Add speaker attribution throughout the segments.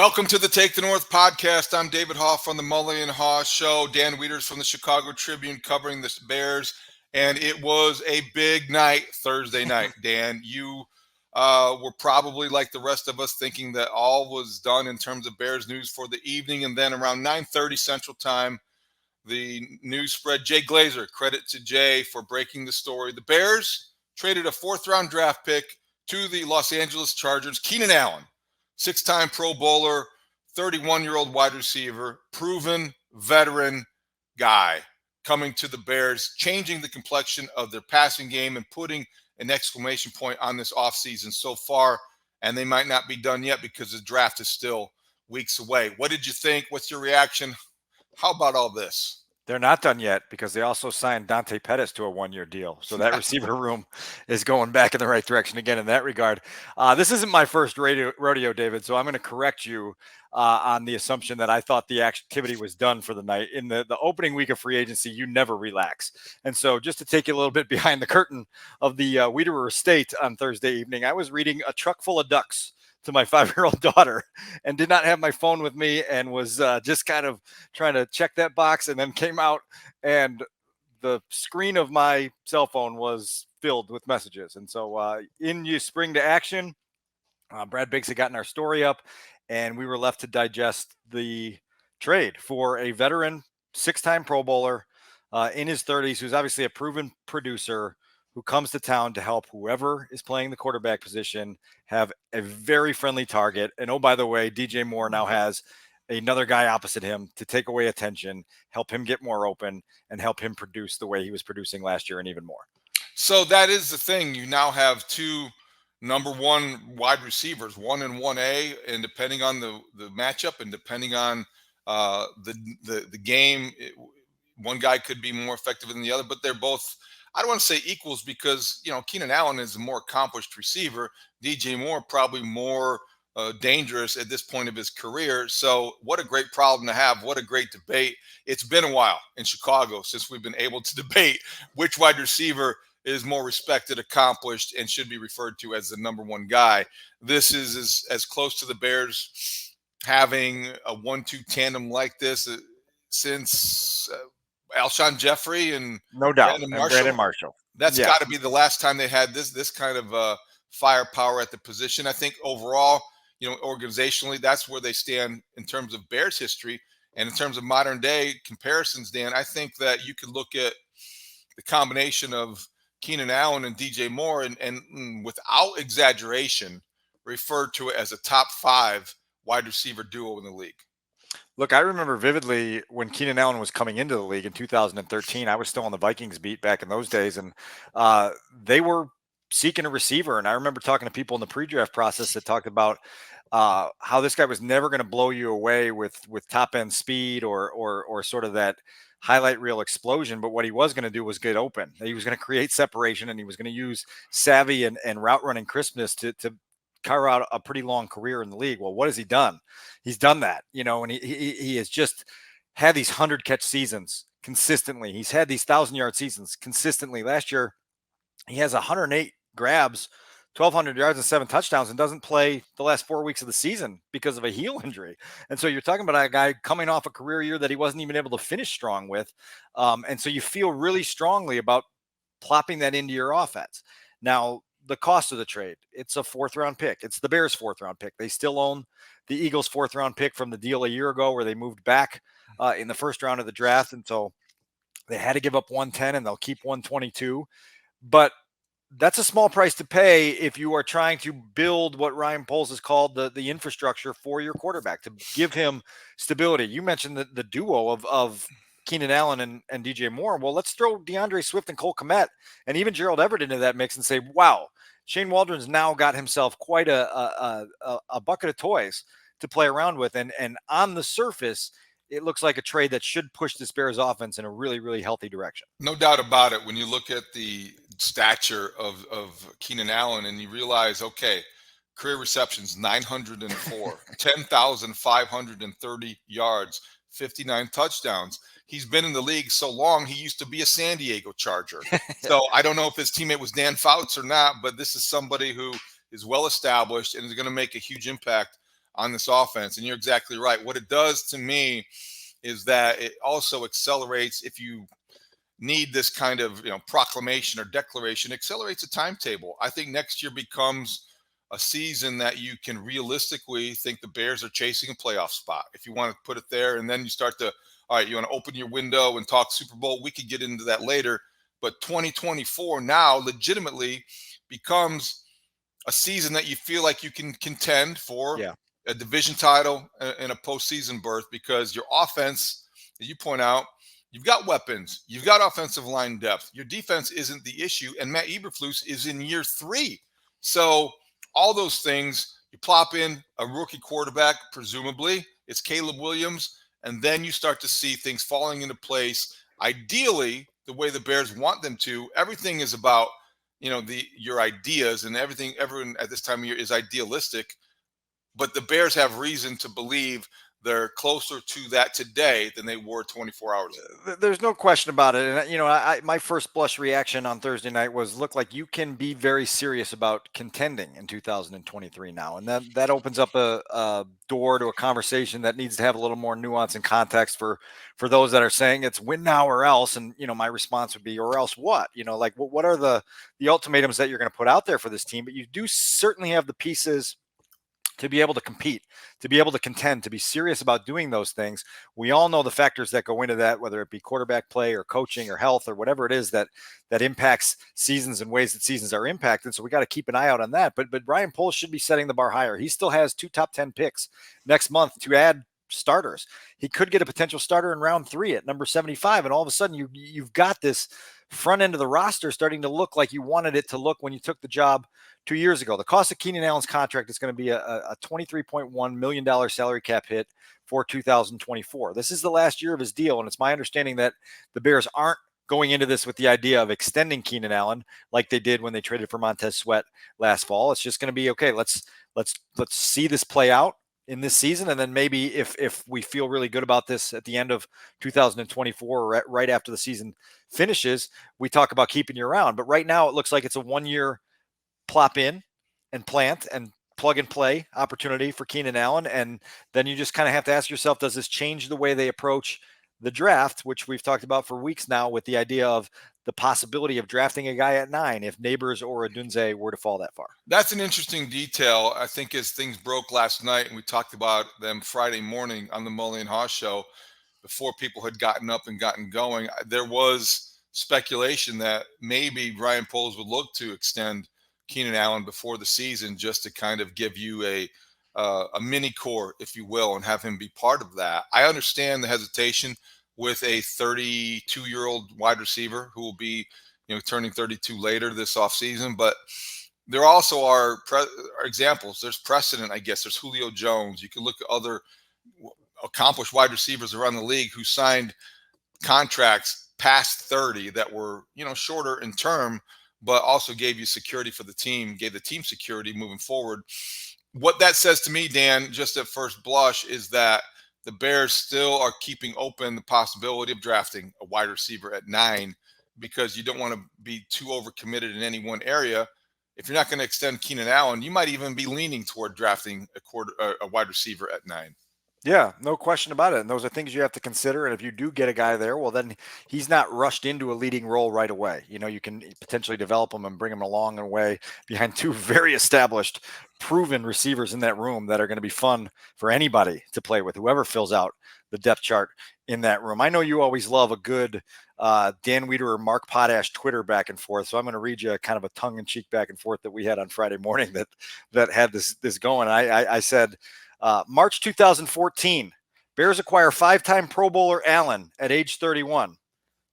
Speaker 1: Welcome to the Take the North podcast. I'm David Haugh from the Mully and Haugh Show. Dan Wiederer from the Chicago Tribune covering the Bears. And it was a big night Thursday night. Dan, you were probably like the rest of us thinking that all was done in terms of Bears news for the evening. And then around 9:30 Central Time, the news spread. Jay Glazer, credit to Jay for breaking the story. The Bears traded a fourth-round draft pick to the Los Angeles Chargers. Keenan Allen, six-time Pro Bowler, 31-year-old wide receiver, proven veteran guy coming to the Bears, changing the complexion of their passing game and putting an exclamation point on this offseason so far. And they might not be done yet because the draft is still weeks away. What did you think? What's your reaction? How about all this?
Speaker 2: They're not done yet because they also signed Dante Pettis to a one-year deal. So that receiver room is going back in the right direction again in that regard. This isn't my first rodeo, David, so I'm going to correct you on the assumption that I thought the activity was done for the night. In the opening week of free agency, you never relax. And so just to take you a little bit behind the curtain of the Wiederer estate on Thursday evening, I was reading A Truck Full of Ducks to my 5-year-old daughter and did not have my phone with me and was just kind of trying to check that box, and then came out and the screen of my cell phone was filled with messages. And so in you spring to action, Brad Biggs had gotten our story up and we were left to digest the trade for a veteran 6-time Pro Bowler in his 30s, who's obviously a proven producer, who comes to town to help whoever is playing the quarterback position have a very friendly target. And oh, by the way, DJ Moore now has another guy opposite him to take away attention, help him get more open, and help him produce the way he was producing last year and even more.
Speaker 1: So that is the thing. You now have two number one wide receivers, 1 and 1A, and depending on the matchup and depending on the game, one guy could be more effective than the other, but they're both, I don't want to say equals, because, Keenan Allen is a more accomplished receiver. DJ Moore probably more dangerous at this point of his career. So what a great problem to have. What a great debate. It's been a while in Chicago since we've been able to debate which wide receiver is more respected, accomplished, and should be referred to as the number one guy. This is as close to the Bears having a 1-2 tandem like this since Alshon Jeffrey and
Speaker 2: no doubt Brandon Marshall.
Speaker 1: That's got to be the last time they had this kind of firepower at the position. I think overall, organizationally, that's where they stand in terms of Bears history. And in terms of modern day comparisons, Dan, I think that you could look at the combination of Keenan Allen and DJ Moore and without exaggeration, refer to it as a top 5 wide receiver duo in the league.
Speaker 2: Look, I remember vividly when Keenan Allen was coming into the league in 2013. I was still on the Vikings beat back in those days, and they were seeking a receiver. And I remember talking to people in the pre-draft process that talked about how this guy was never going to blow you away with top-end speed or sort of that highlight reel explosion. But what he was going to do was get open. He was going to create separation, and he was going to use savvy and route running crispness to carve out a pretty long career in the league. Well, what has he done? He's done that, and he has just had these 100-catch seasons consistently. He's had these 1,000-yard seasons consistently. Last year, he has 108 grabs, 1,200 yards, and 7 touchdowns, and doesn't play the last 4 weeks of the season because of a heel injury. And so you're talking about a guy coming off a career year that he wasn't even able to finish strong with. And so you feel really strongly about plopping that into your offense. Now, the cost of the trade, it's a 4th-round pick. It's the Bears' 4th-round pick. They still own the Eagles' 4th-round pick from the deal a year ago where they moved back in the first round of the draft. And so they had to give up 110 and they'll keep 122. But that's a small price to pay if you are trying to build what Ryan Poles has called the infrastructure for your quarterback, to give him stability. You mentioned the duo of Keenan Allen and DJ Moore. Well, let's throw DeAndre Swift and Cole Kmet and even Gerald Everett into that mix and say, wow, Shane Waldron's now got himself quite a bucket of toys to play around with. And on the surface, it looks like a trade that should push this Bears offense in a really, really healthy direction.
Speaker 1: No doubt about it. When you look at the stature of Keenan Allen and you realize, okay, career receptions, 904, 10,530 yards, 59 touchdowns. He's been in the league so long, he used to be a San Diego Charger. So I don't know if his teammate was Dan Fouts or not, but this is somebody who is well established and is going to make a huge impact on this offense. And you're exactly right. What it does to me is that it also accelerates, if you need this kind of proclamation or declaration, accelerates a timetable. I think next year becomes a season that you can realistically think the Bears are chasing a playoff spot. If you want to put it there, and then you start to, all right, you want to open your window and talk Super Bowl. We could get into that later. But 2024 now legitimately becomes a season that you feel like you can contend for a division title and a postseason berth, because your offense, as you point out, you've got weapons, you've got offensive line depth. Your defense isn't the issue, and Matt Eberflus is in year 3. So all those things, you plop in a rookie quarterback, presumably it's Caleb Williams, and then you start to see things falling into place. Ideally, the way the Bears want them to. Everything is about your ideas, and everyone at this time of year is idealistic, but the Bears have reason to believe they're closer to that today than they were 24 hours ago.
Speaker 2: There's no question about it. And, my first blush reaction on Thursday night was, look, like you can be very serious about contending in 2023 now. And that opens up a door to a conversation that needs to have a little more nuance and context for those that are saying it's win now or else. And, my response would be, or else what? What are the ultimatums that you're going to put out there for this team? But you do certainly have the pieces to be able to compete, to be able to contend, to be serious about doing those things. We all know the factors that go into that, whether it be quarterback play or coaching or health or whatever it is that impacts seasons and ways that seasons are impacted. So we got to keep an eye out on that. But Ryan Poles should be setting the bar higher. He still has 2 top 10 picks next month to add starters. He could get a potential starter in round 3 at number 75. And all of a sudden you've got this front end of the roster starting to look like you wanted it to look when you took the job 2 years ago. The cost of Keenan Allen's contract is going to be a $23.1 million salary cap hit for 2024. This is the last year of his deal, and it's my understanding that the Bears aren't going into this with the idea of extending Keenan Allen like they did when they traded for Montez Sweat last fall. It's just going to be, okay, let's see this play out in this season, and then maybe if we feel really good about this at the end of 2024 or right after the season finishes, we talk about keeping you around. But right now it looks like it's a 1-year plop in and plant and plug and play opportunity for Keenan Allen. And then you just kind of have to ask yourself, does this change the way they approach the draft, which we've talked about for weeks now, with the idea of the possibility of drafting a guy at 9 if Neighbors or Odunze were to fall that far?
Speaker 1: That's an interesting detail. I think as things broke last night, and we talked about them Friday morning on the Mully and Haugh show, before people had gotten up and gotten going, there was speculation that maybe Ryan Poles would look to extend Keenan Allen before the season, just to kind of give you a mini core, if you will, and have him be part of that. I understand the hesitation with a 32-year-old wide receiver who will be, turning 32 later this offseason. But there also are examples. There's precedent, I guess. There's Julio Jones. You can look at other accomplished wide receivers around the league who signed contracts past 30 that were, shorter in term, but also gave you security for the team, gave the team security moving forward. What that says to me, Dan, just at first blush, is that the Bears still are keeping open the possibility of drafting a wide receiver at 9, because you don't want to be too overcommitted in any one area. If you're not going to extend Keenan Allen, you might even be leaning toward drafting a wide receiver at 9.
Speaker 2: Yeah, no question about it. And those are things you have to consider. And if you do get a guy there, well, then he's not rushed into a leading role right away. You can potentially develop him and bring him along and away behind 2 very established, proven receivers in that room that are going to be fun for anybody to play with, whoever fills out the depth chart in that room. I know you always love a good Dan Wiederer, Mark Potash Twitter back and forth. So I'm going to read you kind of a tongue-in-cheek back and forth that we had on Friday morning that had this going. I said, March 2014, Bears acquire 5-time Pro Bowler Allen at age 31.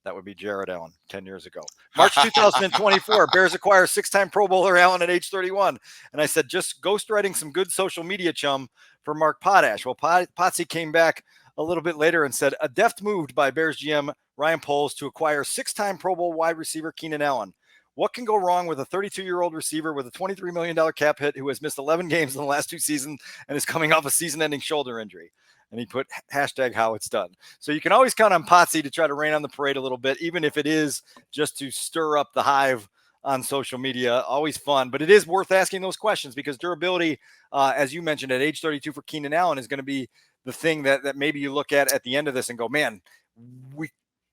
Speaker 2: That would be Jared Allen 10 years ago. March 2024, Bears acquire 6-time Pro Bowler Allen at age 31. And I said, just ghostwriting some good social media chum for Mark Potash. Well, Potsy came back a little bit later and said, a deft move by Bears GM Ryan Poles to acquire 6-time Pro Bowl wide receiver Keenan Allen. What can go wrong with a 32-year-old receiver with a $23 million cap hit who has missed 11 games in the last 2 seasons and is coming off a season-ending shoulder injury? And he put hashtag how it's done. So you can always count on Potsy to try to rain on the parade a little bit, even if it is just to stir up the hive on social media. Always fun, but it is worth asking those questions because durability, as you mentioned, at age 32 for Keenan Allen is going to be the thing that maybe you look at the end of this and go, man,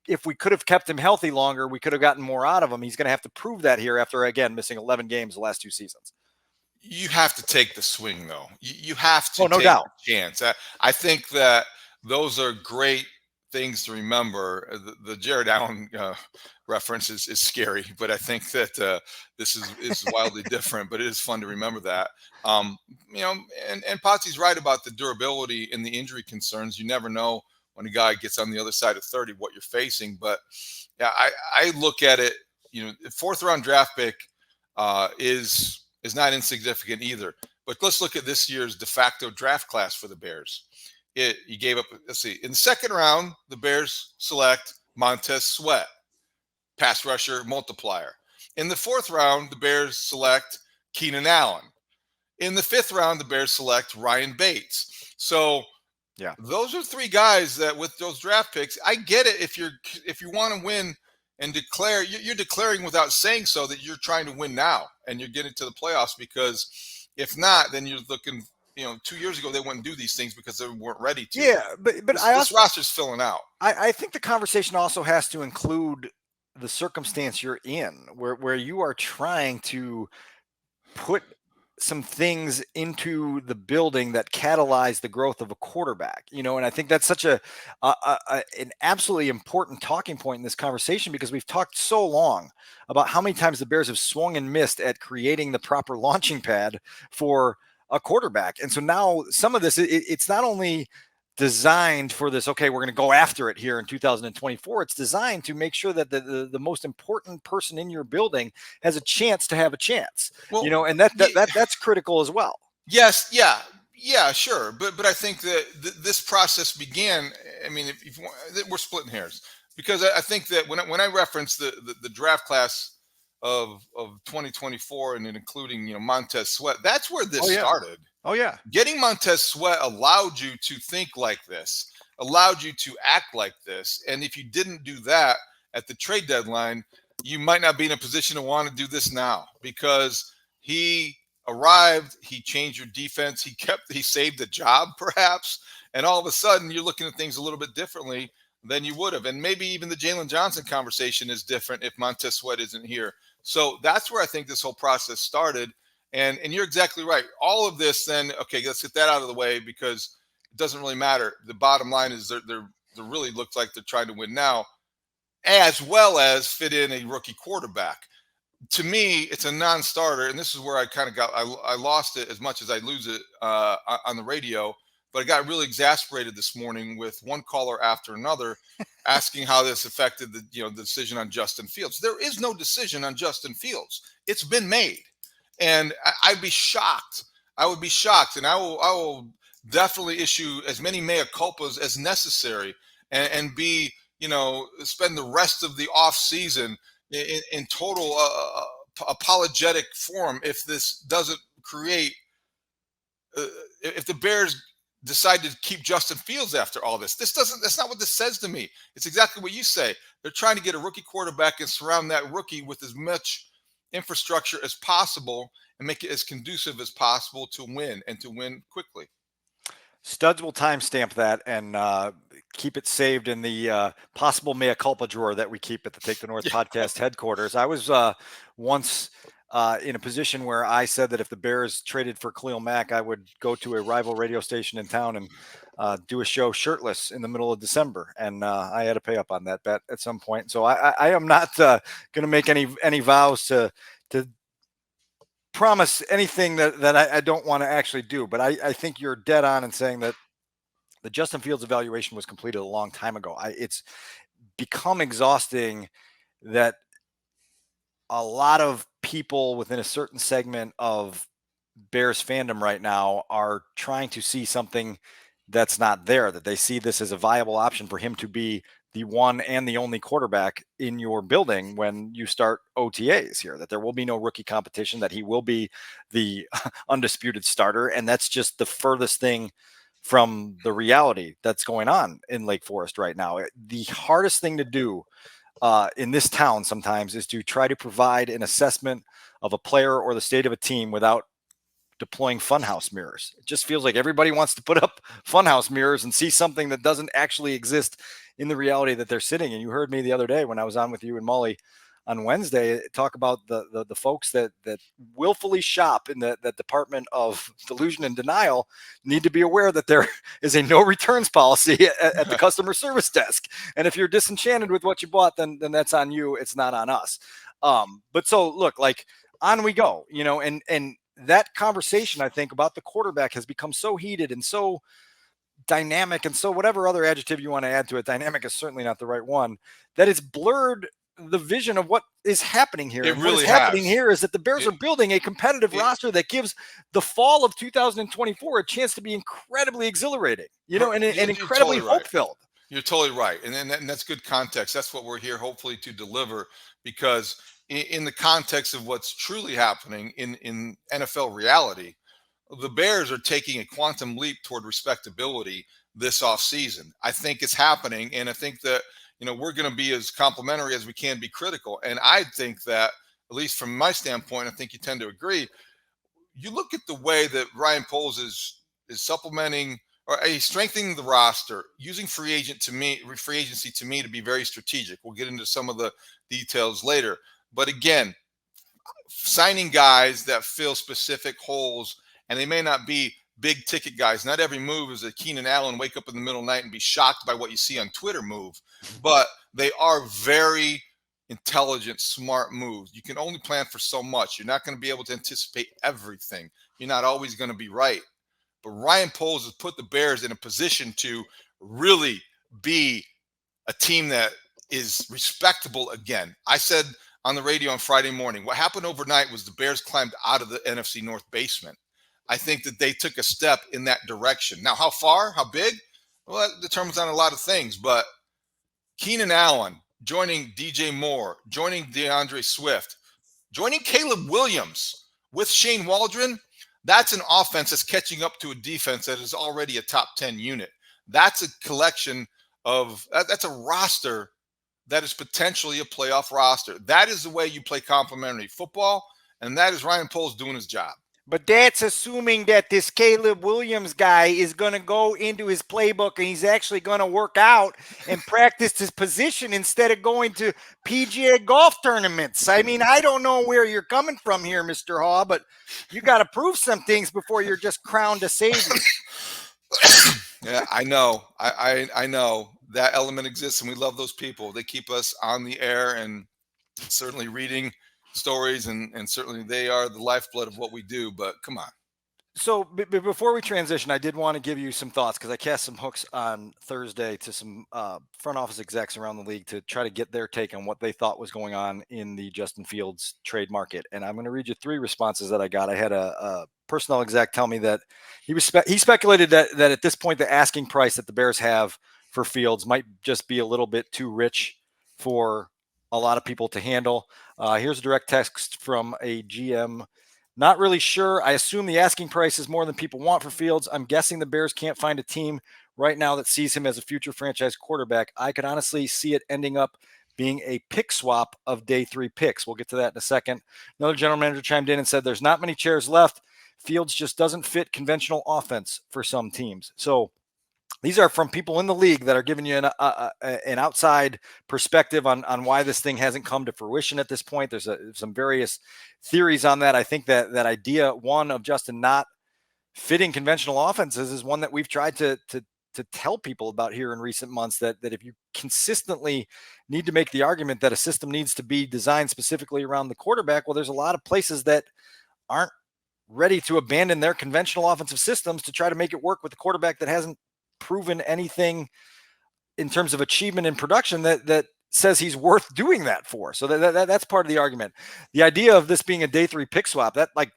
Speaker 2: if we could have kept him healthy longer, we could have gotten more out of him. He's going to have to prove that here after, again, missing 11 games the last 2 seasons.
Speaker 1: You have to take the swing, though. You have to
Speaker 2: no
Speaker 1: take
Speaker 2: doubt.
Speaker 1: the chance. I think that those are great things to remember. The Jared Allen reference is scary, but I think that this is wildly different. But it is fun to remember that. And Potsy's right about the durability and the injury concerns. You never know when a guy gets on the other side of 30 what you're facing. But yeah, I look at it. Fourth round draft pick is not insignificant either. But let's look at this year's de facto draft class for the Bears. You gave up, let's see, in the second round, the Bears select Montez Sweat, pass rusher multiplier. In the fourth round, the Bears select Keenan Allen. In the fifth round, the Bears select Ryan Bates. So yeah, those are 3 guys that with those draft picks, I get it if you want to win and declare, you're declaring without saying so that you're trying to win now and you're getting to the playoffs, because if not, then you're looking, 2 years ago, they wouldn't do these things because they weren't ready to.
Speaker 2: Yeah, but
Speaker 1: this roster's filling out.
Speaker 2: I think the conversation also has to include the circumstance you're in where you are trying to put some things into the building that catalyze the growth of a quarterback, and I think that's such an absolutely important talking point in this conversation, because we've talked so long about how many times the Bears have swung and missed at creating the proper launching pad for a quarterback. And so now some of this, it's not only designed for this, okay, we're going to go after it here in 2024. It's designed to make sure that the most important person in your building has a chance to have a chance, and that's critical as well.
Speaker 1: Yes. Yeah, sure. But I think that this process began, I mean, if we're splitting hairs, because I think that when I reference the draft class of 2024 and including, Montez Sweat, that's where this started.
Speaker 2: Oh, yeah.
Speaker 1: Getting Montez Sweat allowed you to think like this, allowed you to act like this. And if you didn't do that at the trade deadline, you might not be in a position to want to do this now, because he arrived, he changed your defense, he saved the job perhaps. And all of a sudden you're looking at things a little bit differently than you would have. And maybe even the Jalen Johnson conversation is different if Montez Sweat isn't here. So that's where I think this whole process started. And you're exactly right. All of this then, okay, let's get that out of the way, because it doesn't really matter. The bottom line is they really looks like they're trying to win now, as well as fit in a rookie quarterback. To me, it's a non-starter, and this is where I kind of I lost it as much as I lose it on the radio. But I got really exasperated this morning with one caller after another asking how this affected the decision on Justin Fields. There is no decision on Justin Fields. It's been made. And I'd be shocked. I would be shocked. And I will definitely issue as many mea culpas as necessary and be, spend the rest of the offseason in total apologetic form if this doesn't create, if the Bears decide to keep Justin Fields after all this. That's not what this says to me. It's exactly what you say. They're trying to get a rookie quarterback and surround that rookie with as much infrastructure as possible and make it as conducive as possible to win, and to win quickly.
Speaker 2: Studs will timestamp that and keep it saved in the possible mea culpa drawer that we keep at the Take the North podcast headquarters. I was once in a position where I said that if the Bears traded for Khalil Mack, I would go to a rival radio station in town and do a show shirtless in the middle of December. And I had to pay up on that bet at some point. So I am not going to make any vows to promise anything that I don't want to actually do. But I think you're dead on in saying that the Justin Fields evaluation was completed a long time ago. It's become exhausting that a lot of people within a certain segment of Bears fandom right now are trying to see something that's not there, that they see this as a viable option for him to be the one and the only quarterback in your building when you start OTAs here, that there will be no rookie competition, that he will be the undisputed starter. And that's just the furthest thing from the reality that's going on in Lake Forest right now. The hardest thing to do in this town sometimes is to try to provide an assessment of a player or the state of a team without deploying funhouse mirrors. It just feels like everybody wants to put up funhouse mirrors and see something that doesn't actually exist in the reality that they're sitting. And you heard me the other day when I was on with you and Mully on Wednesday talk about the folks that willfully shop in that department of delusion and denial need to be aware that there is a no returns policy at the customer service desk. And if you're disenchanted with what you bought, then that's on you. It's not on us. But so look, like on we go, and that conversation, I think, about the quarterback has become so heated and so dynamic, and so whatever other adjective you want to add to it, dynamic is certainly not the right one, that it's blurred the vision of what is happening here.
Speaker 1: It
Speaker 2: and
Speaker 1: really
Speaker 2: what is happening
Speaker 1: has.
Speaker 2: here is that the Bears are building a competitive roster that gives the fall of 2024 a chance to be incredibly exhilarating, and incredibly
Speaker 1: totally right.
Speaker 2: hope-filled.
Speaker 1: You're totally right. And that's good context. That's what we're here hopefully to deliver, because in the context of what's truly happening in NFL reality, the Bears are taking a quantum leap toward respectability this offseason. I think it's happening. And I think that, we're going to be as complimentary as we can be critical. And I think that, at least from my standpoint, I think you tend to agree. You look at the way that Ryan Poles is supplementing, or he's strengthening the roster, using free agency to me to be very strategic. We'll get into some of the details later. But again, signing guys that fill specific holes, and they may not be big ticket guys. Not every move is a Keenan Allen wake up in the middle of the night and be shocked by what you see on Twitter move, but they are very intelligent, smart moves. You can only plan for so much. You're not going to be able to anticipate everything. You're not always going to be right. But Ryan Poles has put the Bears in a position to really be a team that is respectable again. I said on the radio on Friday morning, what happened overnight was the Bears climbed out of the NFC North basement. I think that they took a step in that direction. Now, how far, how big? Well, that determines on a lot of things. But Keenan Allen joining DJ Moore, joining DeAndre Swift, joining Caleb Williams with Shane Waldron, that's an offense that's catching up to a defense that is already a top 10 unit. That's a collection of – that's a roster that is potentially a playoff roster. That is the way you play complementary football, and that is Ryan Poles doing his job.
Speaker 3: But that's assuming that this Caleb Williams guy is going to go into his playbook and he's actually going to work out and practice his position instead of going to PGA golf tournaments. I mean, I don't know where you're coming from here, Mr. Haugh, but you got to prove some things before you're just crowned a savior.
Speaker 1: Yeah, I know. I know that element exists, and we love those people. They keep us on the air and certainly reading stories, and certainly they are the lifeblood of what we do. But come on.
Speaker 2: So before we transition, I did want to give you some thoughts, because I cast some hooks on Thursday to some front office execs around the league to try to get their take on what they thought was going on in the Justin Fields trade market. And I'm going to read you 3 responses that I got. I had a personnel exec tell me that he speculated that at this point the asking price that the Bears have for Fields might just be a little bit too rich for a lot of people to handle. Here's a direct text from a GM. Not really sure. I assume the asking price is more than people want for Fields. I'm guessing the Bears can't find a team right now that sees him as a future franchise quarterback. I could honestly see it ending up being a pick swap of day 3 picks. We'll get to that in a second. Another general manager chimed in and said there's not many chairs left. Fields just doesn't fit conventional offense for some teams. So these are from people in the league that are giving you an outside perspective on why this thing hasn't come to fruition at this point. There's some various theories on that. I think that idea, one, of Justin not fitting conventional offenses is one that we've tried to tell people about here in recent months, that if you consistently need to make the argument that a system needs to be designed specifically around the quarterback, well, there's a lot of places that aren't ready to abandon their conventional offensive systems to try to make it work with a quarterback that hasn't proven anything in terms of achievement in production that says he's worth doing that for. So that's part of the argument. The idea of this being a day 3 pick swap, that like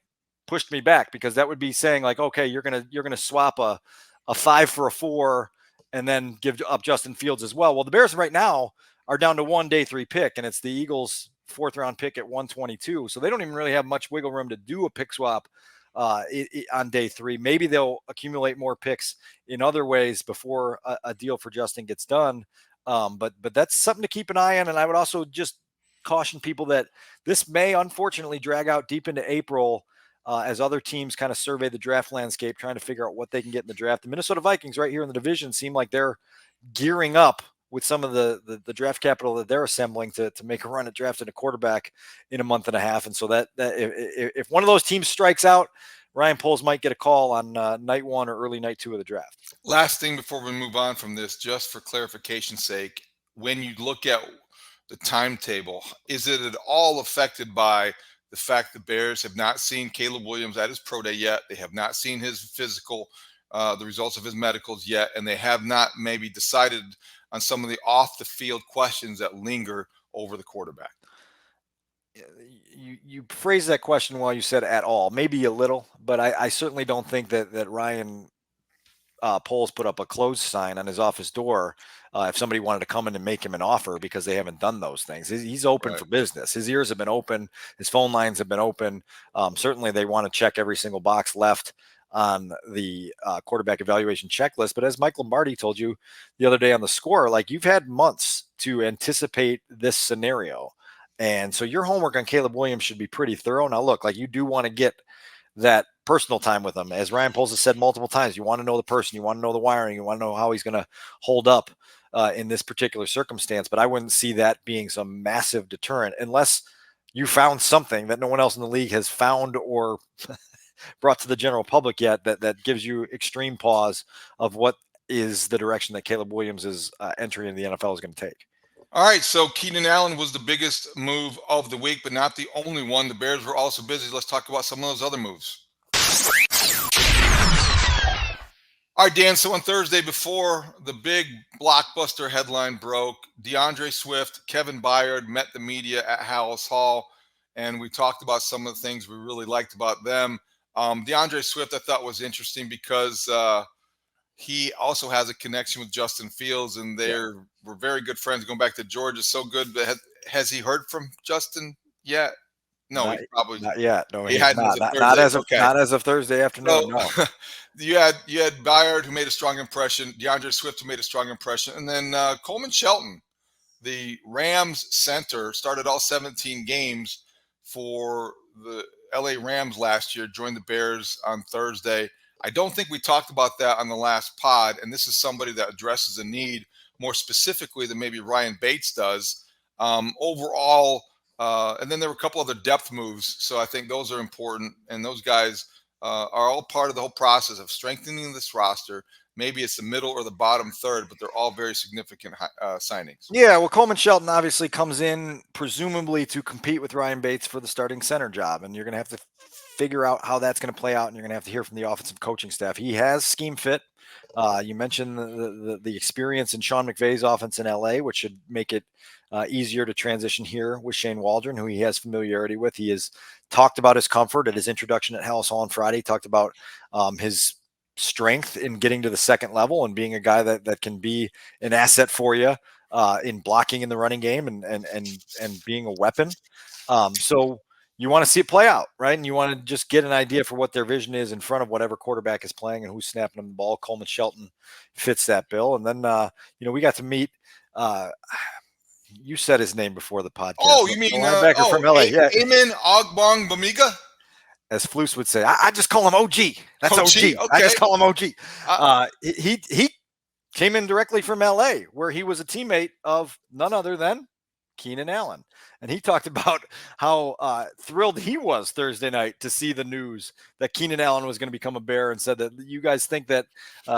Speaker 2: pushed me back, because that would be saying like, okay, you're gonna swap a 5 for a 4 and then give up Justin Fields as well. Well, the Bears right now are down to 1 day 3 pick, and it's the Eagles' 4th round pick at 122. So they don't even really have much wiggle room to do a pick swap on day 3. Maybe they'll accumulate more picks in other ways before a deal for Justin gets done. But that's something to keep an eye on. And I would also just caution people that this may unfortunately drag out deep into April as other teams kind of survey the draft landscape, trying to figure out what they can get in the draft. The Minnesota Vikings right here in the division seem like they're gearing up with some of the draft capital that they're assembling to make a run at drafting a quarterback in a month and a half. And so that if one of those teams strikes out, Ryan Poles might get a call on night 1 or early night 2 of the draft.
Speaker 1: Last thing before we move on from this, just for clarification's sake, when you look at the timetable, is it at all affected by the fact the Bears have not seen Caleb Williams at his pro day yet? They have not seen his physical, the results of his medicals yet, and they have not maybe decided on some of the off the field questions that linger over the quarterback?
Speaker 2: You phrased that question while you said at all, maybe a little, but I certainly don't think that Ryan Poles put up a closed sign on his office door if somebody wanted to come in and make him an offer, because they haven't done those things. He's open for business. His ears have been open. His phone lines have been open. Certainly they want to check every single box left on the quarterback evaluation checklist. But as Mike Lombardi told you the other day on The Score, like, you've had months to anticipate this scenario. And so your homework on Caleb Williams should be pretty thorough. Now, look, like, you do want to get that personal time with him. As Ryan Poles has said multiple times, you want to know the person, you want to know the wiring, you want to know how he's going to hold up in this particular circumstance. But I wouldn't see that being some massive deterrent unless you found something that no one else in the league has found or brought to the general public yet that gives you extreme pause of what is the direction that Caleb Williams is entering in the NFL is going to take.
Speaker 1: All right, so Keenan Allen was the biggest move of the week, but not the only one. The Bears were also busy. Let's talk about some of those other moves. All right, Dan, so on Thursday, before the big blockbuster headline broke, DeAndre Swift, Kevin Byard met the media at Haugh, and we talked about some of the things we really liked about them. DeAndre Swift, I thought, was interesting because he also has a connection with Justin Fields, and were very good friends going back to Georgia. So good. But has he heard from Justin yet? No, he probably
Speaker 2: not yet. No,
Speaker 1: he hadn't.
Speaker 2: Not as of Thursday afternoon.
Speaker 1: So,
Speaker 2: no.
Speaker 1: You had Byard, who made a strong impression, DeAndre Swift, who made a strong impression, and then Coleman Shelton, the Rams center, started all 17 games for the LA Rams last year, joined the Bears on Thursday. I don't think we talked about that on the last pod, and this is somebody that addresses a need more specifically than maybe Ryan Bates does. Overall, and then there were a couple other depth moves, so I think those are important, and those guys are all part of the whole process of strengthening this roster. Maybe it's the middle or the bottom third, but they're all very significant signings.
Speaker 2: Yeah, well, Coleman Shelton obviously comes in presumably to compete with Ryan Bates for the starting center job, and you're going to have to figure out how that's going to play out, and you're going to have to hear from the offensive coaching staff. He has scheme fit. You mentioned the experience in Sean McVay's offense in LA, which should make it easier to transition here with Shane Waldron, who he has familiarity with. He has talked about his comfort at his introduction at Haugh on Friday. He talked about his strength in getting to the second level and being a guy that can be an asset for you in blocking in the running game and being a weapon. So you want to see it play out, right? And you want to just get an idea for what their vision is in front of whatever quarterback is playing and who's snapping them the ball. Coleman Shelton fits that bill. And then, we got to meet, you said his name before the podcast.
Speaker 1: Oh, you mean
Speaker 2: linebacker from LA? Yeah.
Speaker 1: Amen Ogbong Bamiga?
Speaker 2: As Flus would say, I just call him OG. That's OG.
Speaker 1: Okay.
Speaker 2: I just call him OG. He came in directly from LA, where he was a teammate of none other than Keenan Allen. And he talked about how thrilled he was Thursday night to see the news that Keenan Allen was going to become a Bear, and said that you guys think that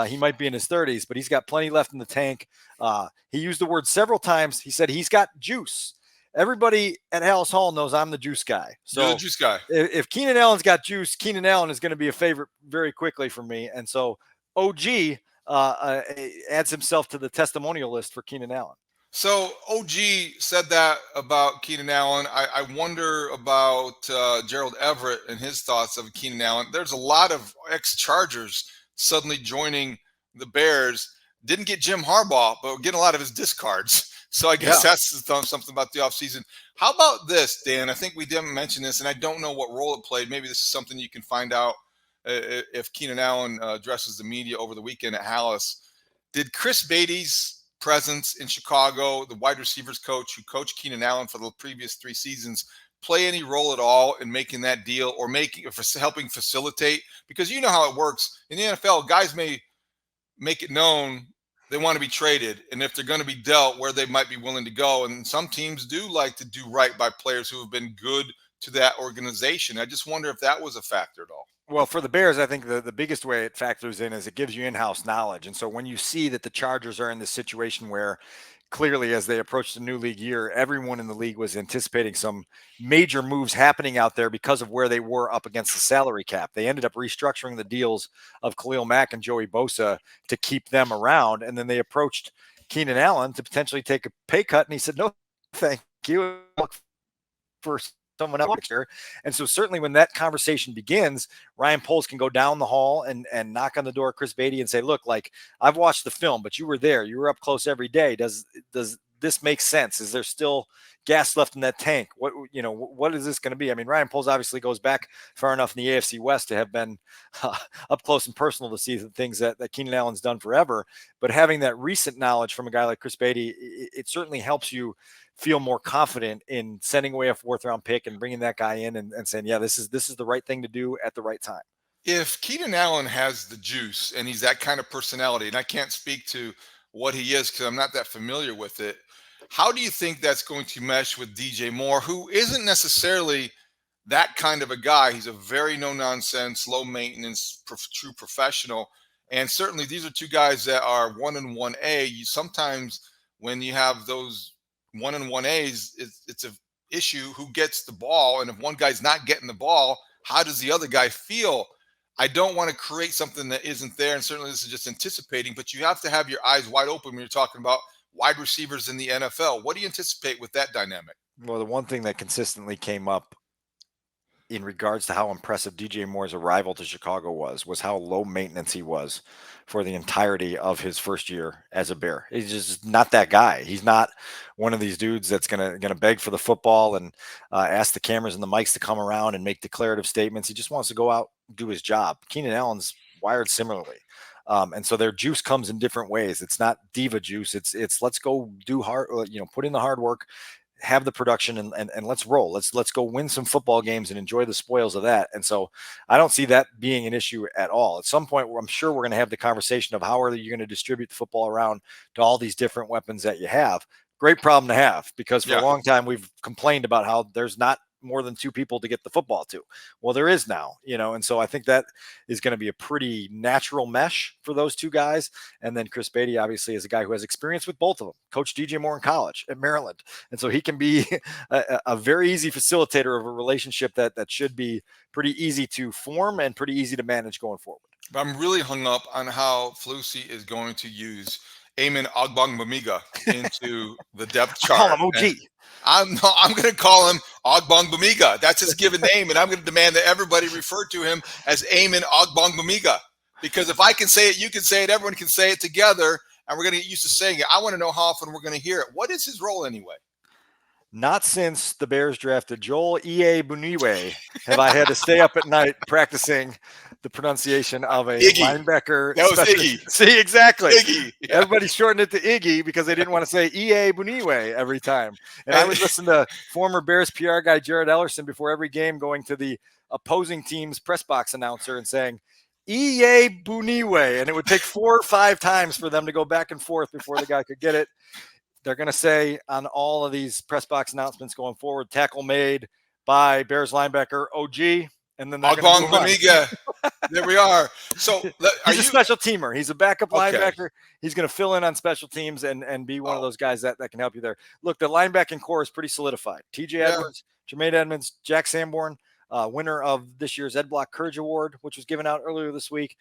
Speaker 2: he might be in his 30s, but he's got plenty left in the tank. He used the word several times. He said he's got juice. Everybody at Haugh knows I'm the juice guy. So
Speaker 1: you're the juice guy.
Speaker 2: If Keenan Allen's got juice, Keenan Allen is going to be a favorite very quickly for me. And so OG adds himself to the testimonial list for Keenan Allen.
Speaker 1: So OG said that about Keenan Allen. I wonder about Gerald Everett and his thoughts of Keenan Allen. There's a lot of ex-Chargers suddenly joining the Bears. Didn't get Jim Harbaugh, but getting a lot of his discards. So I guess that's something about the offseason. How about this, Dan? I think we didn't mention this, and I don't know what role it played. Maybe this is something you can find out if Keenan Allen addresses the media over the weekend at Haugh. Did Chris Beatty's presence in Chicago, the wide receivers coach who coached Keenan Allen for the previous 3 seasons, play any role at all in making that deal or helping facilitate? Because you know how it works in the NFL. Guys may make it known they want to be traded, and if they're going to be dealt, where they might be willing to go. And some teams do like to do right by players who have been good to that organization. I just wonder if that was a factor at all.
Speaker 2: Well, for the Bears, I think the biggest way it factors in is it gives you in-house knowledge. And so when you see that the Chargers are in this situation where clearly as they approach the new league year, everyone in the league was anticipating some major moves happening out there because of where they were up against the salary cap. They ended up restructuring the deals of Khalil Mack and Joey Bosa to keep them around. And then they approached Keenan Allen to potentially take a pay cut. And he said, no, thank you. Look for someone else next year. And so certainly when that conversation begins, Ryan Poles can go down the hall and knock on the door of Chris Beatty and say, look, like, I've watched the film, but you were there. You were up close every day. Does this make sense? Is there still gas left in that tank? What is this going to be? I mean, Ryan Poles obviously goes back far enough in the AFC West to have been up close and personal to see the things that Keenan Allen's done forever. But having that recent knowledge from a guy like Chris Beatty, it certainly helps you feel more confident in sending away a 4th-round pick and bringing that guy in and saying, yeah, this is the right thing to do at the right time.
Speaker 1: If Keenan Allen has the juice and he's that kind of personality, and I can't speak to what he is because I'm not that familiar with it, how do you think that's going to mesh with DJ Moore, who isn't necessarily that kind of a guy? He's a very no-nonsense, low-maintenance, true professional. And certainly these are 2 guys that are 1 and 1A. Sometimes when you have those 1 and 1As, it's an issue who gets the ball. And if one guy's not getting the ball, how does the other guy feel? I don't want to create something that isn't there. And certainly this is just anticipating, but you have to have your eyes wide open when you're talking about wide receivers in the NFL. What do you anticipate with that dynamic?
Speaker 2: Well, the one thing that consistently came up in regards to how impressive DJ Moore's arrival to Chicago was how low maintenance he was for the entirety of his first year as a Bear. He's just not that guy. He's not one of these dudes that's gonna beg for the football and ask the cameras and the mics to come around and make declarative statements. He just wants to go out and do his job. Keenan Allen's wired similarly. And so their juice comes in different ways. It's not diva juice. It's let's go do hard, put in the hard work, have the production and let's roll. Let's go win some football games and enjoy the spoils of that. And so I don't see that being an issue at all. At some point, I'm sure we're going to have the conversation of how are you going to distribute the football around to all these different weapons that you have. Great problem to have, because for a long time we've complained about how there's not more than 2 people to get the football to. Well, there is now, and so I think that is going to be a pretty natural mesh for those 2 guys. And then Chris Beatty obviously is a guy who has experience with both of them, coached DJ Moore in college at Maryland. And so he can be a very easy facilitator of a relationship that should be pretty easy to form and pretty easy to manage going forward.
Speaker 1: But I'm really hung up on how Flusy is going to use Amen Ogbongbemiga into the depth chart.
Speaker 2: Call him OG.
Speaker 1: I'm going to call him Ogbongbemiga. That's his given name, and I'm going to demand that everybody refer to him as Amen Ogbongbemiga. Because if I can say it, you can say it, everyone can say it together, and we're going to get used to saying it. I want to know how often we're going to hear it. What is his role anyway?
Speaker 2: Not since the Bears drafted Joel Iyiegbuniwe have I had to stay up at night practicing the pronunciation of a
Speaker 1: Iggy.
Speaker 2: linebacker.
Speaker 1: That was Iggy.
Speaker 2: See, exactly.
Speaker 1: Iggy. Yeah.
Speaker 2: Everybody shortened it to Iggy because they didn't want to say Iyiegbuniwe every time. And I would listen to former Bears PR guy Jared Ellerson before every game going to the opposing team's press box announcer and saying, Iyiegbuniwe. And it would take 4 or 5 times for them to go back and forth before the guy could get it. They're going to say on all of these press box announcements going forward, tackle made by Bears linebacker OG. And then
Speaker 1: Ogbongbemiga. There we are. So
Speaker 2: he's a special teamer. He's a backup linebacker. He's going to fill in on special teams and be one of those guys that can help you there. Look, the linebacking core is pretty solidified. TJ Edwards, Jermaine Edmonds, Jack Sanborn, winner of this year's Ed Block Courage Award, which was given out earlier this week.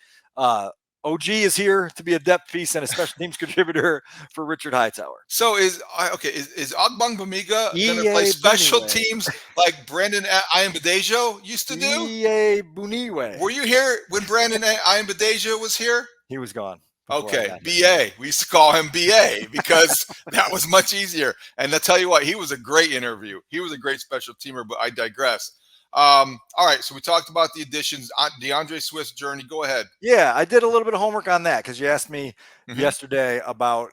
Speaker 2: OG is here to be a depth piece and a special teams contributor for Richard Hightower.
Speaker 1: So is Ogbongbemiga going to play special teams like Brandon Ayambadejo used to do?
Speaker 2: Iyiegbuniwe.
Speaker 1: Were you here when Brandon Ayambadejo was here?
Speaker 2: He was gone.
Speaker 1: Okay, BA. We used to call him BA because that was much easier. And I'll tell you what, he was a great interview. He was a great special teamer, but I digress. All right, so we talked about the additions, DeAndre Swift's journey. Go ahead.
Speaker 2: Yeah, I did a little bit of homework on that because you asked me yesterday about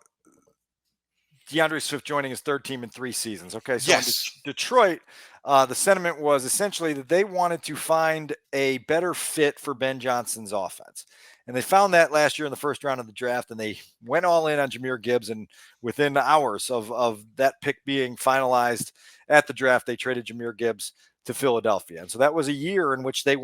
Speaker 2: DeAndre Swift joining his third team in 3 seasons. Okay, so
Speaker 1: Yes.
Speaker 2: in Detroit, the sentiment was essentially that they wanted to find a better fit for Ben Johnson's offense. And they found that last year in the first round of the draft, and they went all in on Jahmyr Gibbs. And within hours of that pick being finalized at the draft, they traded Jahmyr Gibbs to Philadelphia. And so that was a year in which they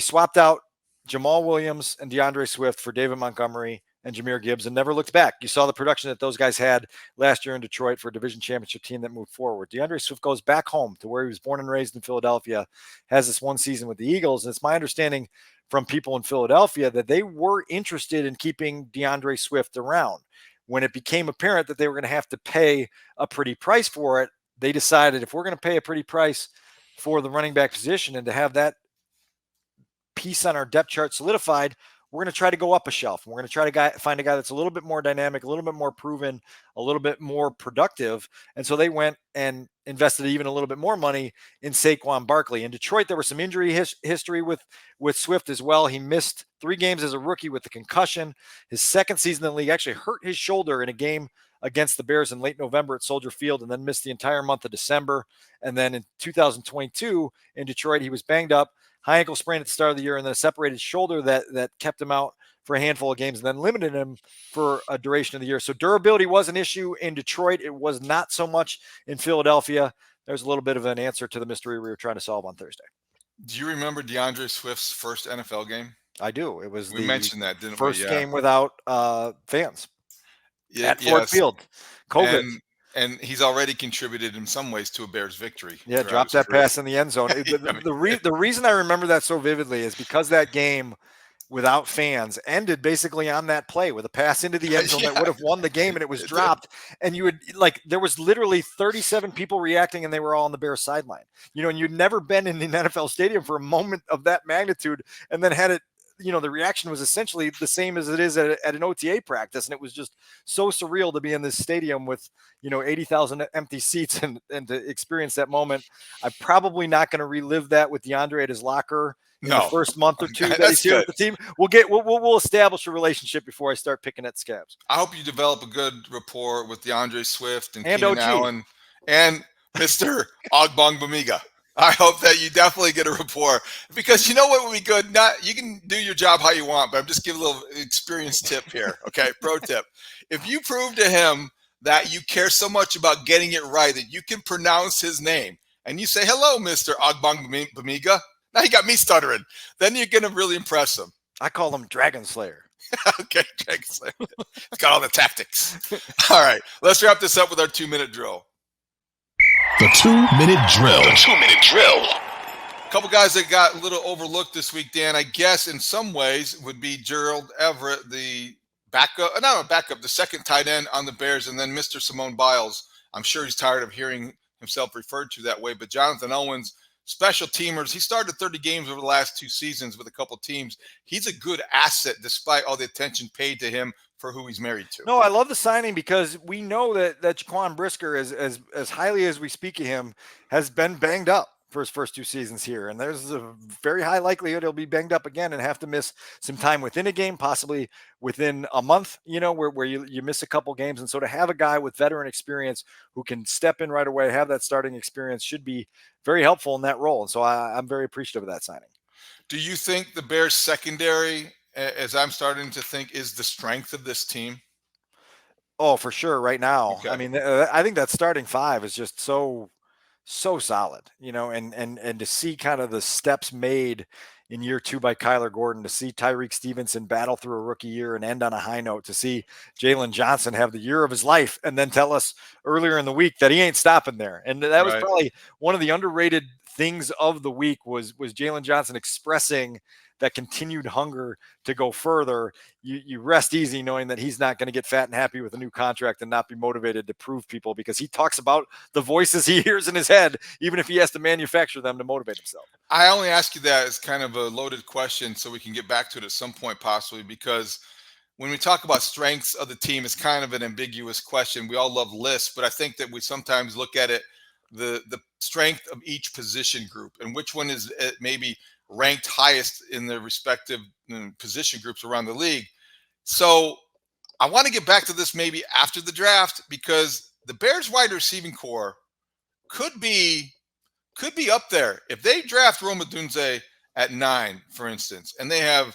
Speaker 2: swapped out Jamal Williams and DeAndre Swift for David Montgomery and Jahmyr Gibbs and never looked back. You saw the production that those guys had last year in Detroit for a division championship team that moved forward. DeAndre Swift goes back home to where he was born and raised in Philadelphia, has this one season with the Eagles. And it's my understanding from people in Philadelphia that they were interested in keeping DeAndre Swift around. When it became apparent that they were going to have to pay a pretty price for it, they decided if we're going to pay a pretty price for the running back position and to have that piece on our depth chart solidified, we're going to try to go up a shelf. We're going to try to find a guy that's a little bit more dynamic, a little bit more proven, a little bit more productive. And so they went and invested even a little bit more money in Saquon Barkley. In Detroit, there was some injury history with Swift as well. He missed 3 games as a rookie with the concussion. His second season in the league actually hurt his shoulder in a game against the Bears in late November at Soldier Field, and then missed the entire month of December. And then in 2022 in Detroit, he was banged up, high ankle sprain at the start of the year, and then a separated shoulder that kept him out for a handful of games and then limited him for a duration of the year. So durability was an issue in Detroit. It was not so much in Philadelphia. There's a little bit of an answer to the mystery we were trying to solve on Thursday.
Speaker 1: Do you remember DeAndre Swift's first NFL game?
Speaker 2: I do. It was
Speaker 1: we mentioned that, didn't
Speaker 2: first
Speaker 1: we? Yeah.
Speaker 2: game without fans at Ford
Speaker 1: Yes.
Speaker 2: Field. COVID.
Speaker 1: And he's already contributed in some ways to a Bears victory.
Speaker 2: Yeah, dropped that pass in the end zone. The reason I remember that so vividly is because that game without fans ended basically on that play with a pass into the end zone that would have won the game, and it was dropped. And you would there was literally 37 people reacting, and they were all on the Bears sideline. And you'd never been in an NFL stadium for a moment of that magnitude, and then had it. The reaction was essentially the same as it is at an OTA practice. And it was just so surreal to be in this stadium with, 80,000 empty seats and to experience that moment. I'm probably not going to relive that with DeAndre at his locker in the first month or two that he's here with the team. We'll establish a relationship before I start picking at scabs.
Speaker 1: I hope you develop a good rapport with DeAndre Swift and Keenan Allen and Mr. Ogbongbemiga. I hope that you definitely get a rapport, because you know what would be good? You can do your job how you want, but I'm just giving a little experience tip here. Okay. Pro tip. If you prove to him that you care so much about getting it right that you can pronounce his name and you say, "Hello, Mr. Ogbongbemiga." Now you got me stuttering. Then you're going to really impress him.
Speaker 2: I call him Dragon Slayer.
Speaker 1: Okay. Dragon Slayer. It's got all the tactics. All right. Let's wrap this up with our 2-minute drill.
Speaker 4: The 2-minute drill. The 2-minute drill.
Speaker 1: A couple guys that got a little overlooked this week, Dan, I guess in some ways would be Gerald Everett, the the second tight end on the Bears, and then Mr. Simone Biles. I'm sure he's tired of hearing himself referred to that way, but Jonathan Owens, special teamers. He started 30 games over the last 2 seasons with a couple teams. He's a good asset despite all the attention paid to him for who he's married to.
Speaker 2: No, I love the signing because we know that Jaquan Brisker, as highly as we speak of him, has been banged up for his first 2 seasons here. And there's a very high likelihood he'll be banged up again and have to miss some time within a game, possibly within a month, where you miss a couple games. And so to have a guy with veteran experience who can step in right away, have that starting experience, should be very helpful in that role. And so I'm very appreciative of that signing.
Speaker 1: Do you think the Bears secondary, as I'm starting to think, is the strength of this team?
Speaker 2: Oh, for sure. Right now.
Speaker 1: Okay.
Speaker 2: I mean, I think that starting 5 is just so solid, and to see kind of the steps made in year 2 by Kyler Gordon, to see Tyreek Stevenson battle through a rookie year and end on a high note, to see Jalen Johnson have the year of his life and then tell us earlier in the week that he ain't stopping there. And that was probably one of the underrated things of the week was Jalen Johnson expressing that continued hunger to go further. You rest easy knowing that he's not going to get fat and happy with a new contract and not be motivated to prove people, because he talks about the voices he hears in his head, even if he has to manufacture them to motivate himself.
Speaker 1: I only ask you that as kind of a loaded question so we can get back to it at some point possibly, because when we talk about strengths of the team, it's kind of an ambiguous question. We all love lists, but I think that we sometimes look at it, the strength of each position group and which one is maybe ranked highest in their respective position groups around the league. So I want to get back to this maybe after the draft because the Bears wide receiving core could be up there. If they draft Rome Odunze at 9, for instance, and they have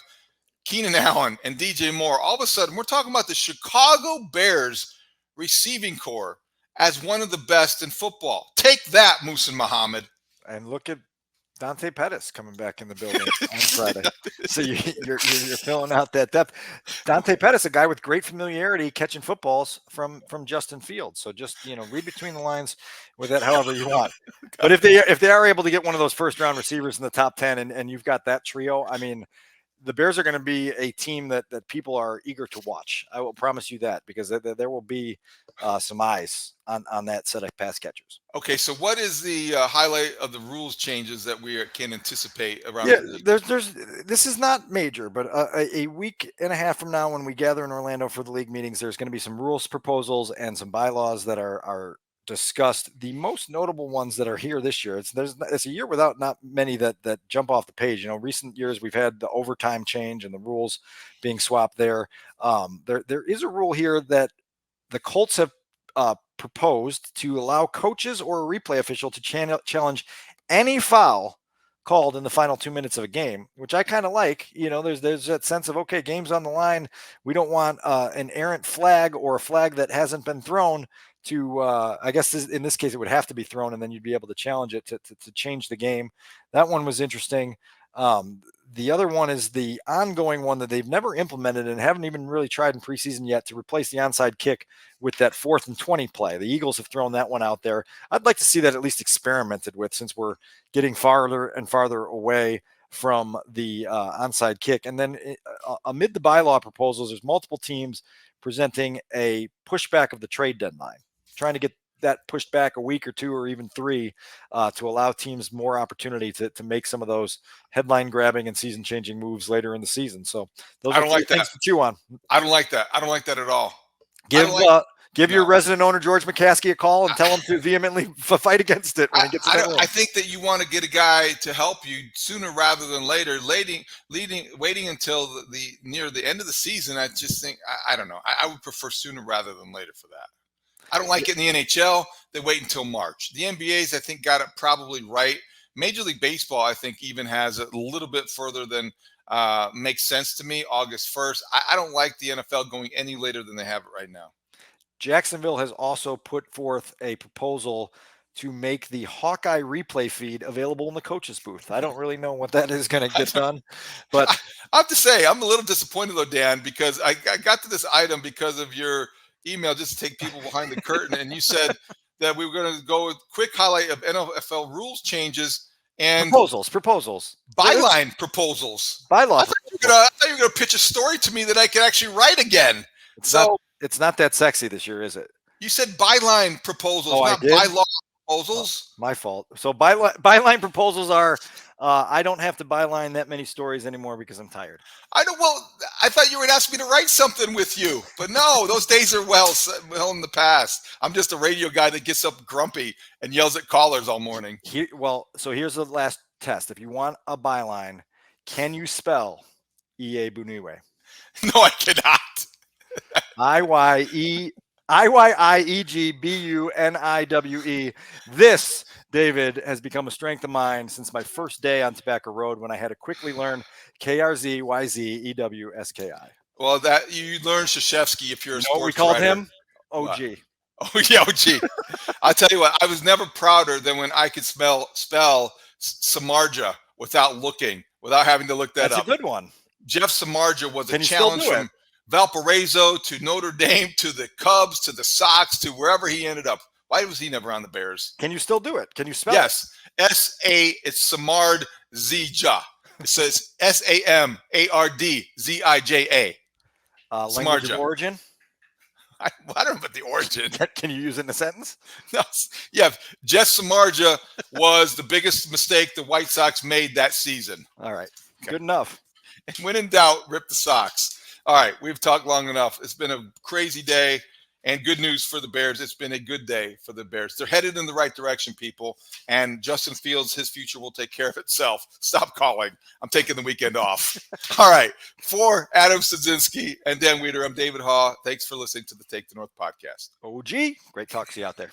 Speaker 1: Keenan Allen and DJ Moore, all of a sudden we're talking about the Chicago Bears receiving core as one of the best in football. Take that, Muhsin Muhammad.
Speaker 2: And look at Dante Pettis coming back in the building on Friday. So you're filling out that depth. Dante Pettis, a guy with great familiarity catching footballs from Justin Fields. So just read between the lines with that however you want. But if they are able to get one of those first round receivers in the top 10 and you've got that trio, I mean, the Bears are going to be a team that people are eager to watch. I will promise you that, because there will be some eyes on that set of pass catchers.
Speaker 1: Okay, so what is the highlight of the rules changes that we can anticipate around?
Speaker 2: Yeah, this is not major, but a week and a half from now, when we gather in Orlando for the league meetings, there's going to be some rules proposals and some bylaws that are discussed. The most notable ones that are here this year, it's a year without not many that jump off the page. Recent years we've had the overtime change and the rules being swapped there. There is a rule here that the Colts have proposed to allow coaches or a replay official to challenge any foul called in the final 2 minutes of a game, which I kind of like. There's that sense of, okay, game's on the line. We don't want an errant flag or a flag that hasn't been thrown to, I guess in this case, it would have to be thrown, and then you'd be able to challenge it to change the game. That one was interesting. The other one is the ongoing one that they've never implemented and haven't even really tried in preseason yet, to replace the onside kick with that 4th and 20 play. The Eagles have thrown that one out there. I'd like to see that at least experimented with, since we're getting farther and farther away from the onside kick. And then amid the bylaw proposals, there's multiple teams presenting a pushback of the trade deadline, trying to get that pushed back a week or 2 or even 3 to allow teams more opportunity to make some of those headline grabbing and season changing moves later in the season. So those are things to chew on.
Speaker 1: I don't like that. I don't like that at all.
Speaker 2: Give your resident owner, George McCaskey, a call and tell him to vehemently fight against it when he gets
Speaker 1: I think that you want to get a guy to help you sooner rather than later. Waiting until near the end of the season, I just think, I don't know. I would prefer sooner rather than later for that. I don't like it in the NHL. They wait until March. The NBA's, I think, got it probably right. Major League Baseball, I think, even has it a little bit further than makes sense to me, August 1st. I don't like the NFL going any later than they have it right now.
Speaker 2: Jacksonville has also put forth a proposal to make the Hawkeye replay feed available in the coach's booth. I don't really know what that is going to get done, but
Speaker 1: I have to say, I'm a little disappointed though, Dan, because I got to this item because of your email, just to take people behind the curtain. And you said that we were going to go with quick highlight of NFL rules changes and
Speaker 2: proposals,
Speaker 1: byline proposals.
Speaker 2: Bylaw.
Speaker 1: I thought you were going to pitch a story to me that I could actually write again.
Speaker 2: It's not that sexy this year, is it?
Speaker 1: You said byline proposals, not bylaw proposals.
Speaker 2: My fault. So byline proposals are, I don't have to byline that many stories anymore because I'm tired.
Speaker 1: I thought you would ask me to write something with you, but no, those days are well in the past. I'm just a radio guy that gets up grumpy and yells at callers all morning.
Speaker 2: So here's the last test. If you want a byline, can you spell E.A. Buniwe?
Speaker 1: No, I cannot.
Speaker 2: IYIEGBUNIWE. This, David, has become a strength of mine since my first day on Tobacco Road, when I had to quickly learn KRZYZEWSKI.
Speaker 1: Well, that you learn Krzyzewski if you're a sports writer.
Speaker 2: We called him OG.
Speaker 1: Oh yeah, OG. I'll tell you what, I was never prouder than when I could spell Samardzija without having to look that up.
Speaker 2: That's a good one.
Speaker 1: Jeff Samardzija was a challenge from Valparaiso to Notre Dame to the Cubs to the Sox to wherever he ended up. Why was he never on the Bears?
Speaker 2: Can you still do it? Can you spell
Speaker 1: it? Yes. It's Samardzija. It says SAMARDZIJA.
Speaker 2: Language of origin?
Speaker 1: I don't know about the origin.
Speaker 2: Can you use it in a sentence?
Speaker 1: No. Yeah. Jeff Samardzija was the biggest mistake the White Sox made that season.
Speaker 2: All right. Okay. Good enough.
Speaker 1: And when in doubt, rip the Sox. All right, we've talked long enough. It's been a crazy day. And good news for the Bears. It's been a good day for the Bears. They're headed in the right direction, people. And Justin Fields, his future will take care of itself. Stop calling. I'm taking the weekend off. All right. For Adam Sadzinski and Dan Wiederer, I'm David Haugh. Thanks for listening to the Take the North podcast.
Speaker 2: OG. Great talk to you out there.